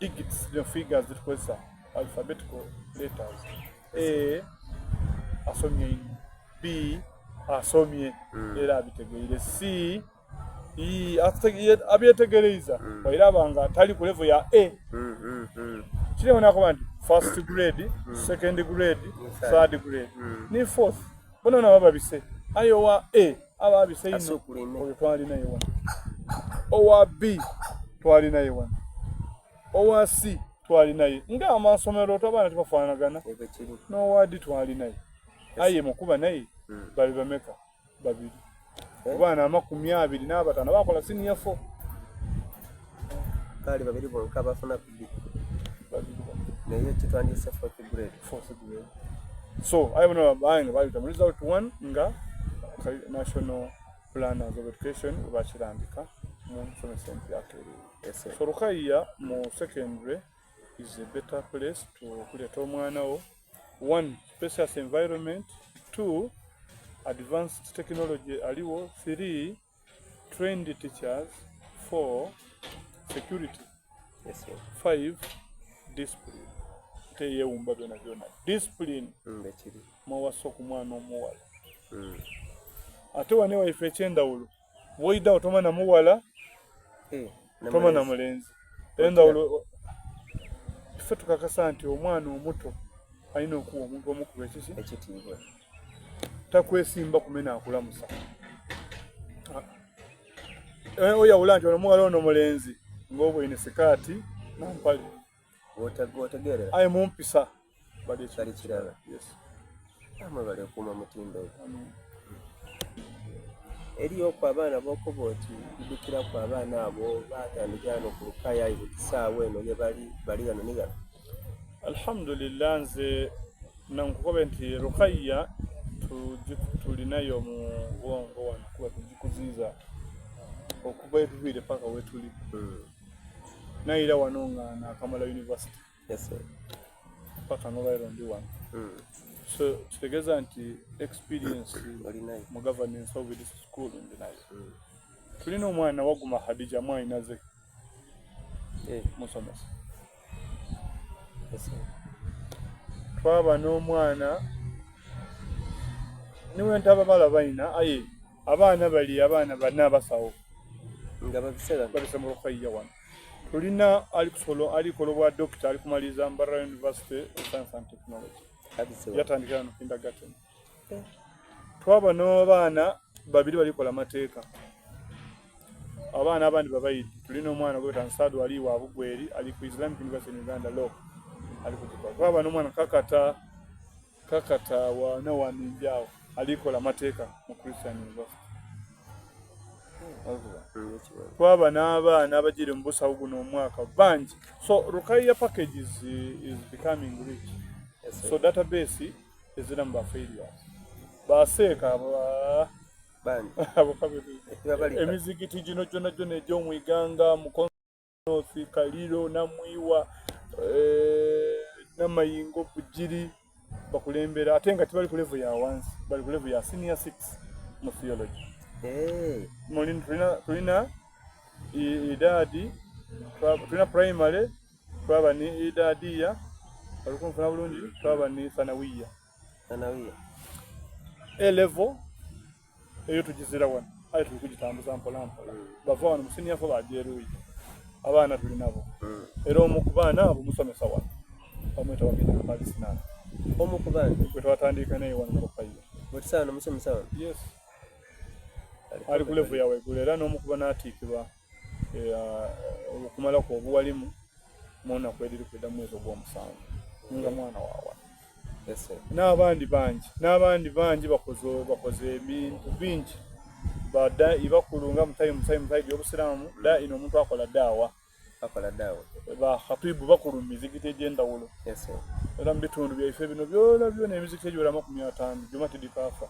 digits the figures zitukozesa alphabetical letters. A asomye, B asomye era abitegeere, C abyetegereza wairaba nga tali ku level ya A. Kile unakuba nti first grade, second grade, third grade ni fourth. Bono na baba bise ayo wa A aba bise ino oyo twali nayo wana. Owa B twali nayo wana. Owa C twali nayo. Nga amasomero tabana tibafanagana. No wadi twali nayo. Aye mukuba nayo bali bameka babiri. Bwana amakumi abiri n'abatano bakola senior 4. Kali babiri bonka bafuna kubi. Naye kitwandise fourth grade. So I know buying about the result one nga national planners of education bachirandika mu somesenti yakere. Yes. So Rukaiya mu secondary is a better place to kuleta omwana wo. 1 spacious environment, 2 advanced technology aliwo, 3 trained teachers, 4 security, yes sir, 5 discipline. Teye umba byona byona discipline mbekiri mwaso ku mwana omuwala. Ate wane waife chenda ulo woida otoma na muwala toma na mulenzi enda ulo ife tukakasa nti omwana omuto alina okuwa omuntu omukulu ekitiibwa takwesimba kumena akulamusa. Oyawula nti omuwala ono mulenzi ng'obwine sikaati nampale wotegerera aye mumpisa bali kirala. Yes. Ama bali kuma mutindo eriyo kwa abaana bokoboti kudukira kwa abaana abo batandikano ku Lukaya ibutisawe no ye bali gano niga. Alhamdulillah nze nankukobe nti Lukaya tulinayo mu bwongo wano kuba tujikuziza okuba etubire paka wetuli. Naira wano nga na Kamala University. Yes sir. Paka no bairo ndi wano. So kitegeza nti experience mu governance of this school ndi nayo. Tulina omwana waguma Hadija Mwinaze musomesa. Yes sir. Twaba n'omwana niwe ntaba bala baina aye abaana bana basawo nga babisera mu Lukaiya wano. Tulina alikolobwa doctor alikumaliza Mbarara University of Science and Technology. Yatandikira no kindergarten. Twaba n'abaana babiri balikola mateeka. Abaana abandi babayidi. Tulina omwana gweta Nsadu ali wa Bugweri ali ku Islamic University in Uganda law. Ali kutuka. Twaba n'omwana kakata wa na waninjao alikola mateeka mu Christian University. Twaba n'abaana abagire mu busawo guno omwaka bangi. So Lukaiya packages is becoming rich. Yes, so database is the number of failures. Baseka bangi emizigiti gino gyonna egy'omwiganga Mukono Kaliro Namwiwa Namayingo Bugiri bakulembera ate nga tibali ku level ya wansi bali ku level ya senior 6 mu theology. Tulina idadi tulina primary twaba ni idadiya balikumfuna bulungi twaba ni thanawiya A level eyo tugizira wano aye tuli kugitambuza mpola bava wano mu senior 4 bajeruyi abaana tuli nabo era omu ku baana abo musomesa wano bamweta wagenda Palestina omu ku baana kwe twatandika naye wano mu Lukaiya mutisana musomesa wano. Yes. Ali ku level yawe gulera n'omukuba n'atiikibwa okumala ku obuwalimu muna kwediri kweda mwezi ogw'omusanvu nga mwana wawa. Yes sir. N'abandi bangi bakoze ebintu bingi bada ibakulunga mutayi by'obusiramu da ino omuntu akola daawa ba khatibu bakulu mizikiti egy'endawulo. Yes sir. Era mu bitundu byaife bino byona emizikiti egy'ola 50 Jumatidi Kafa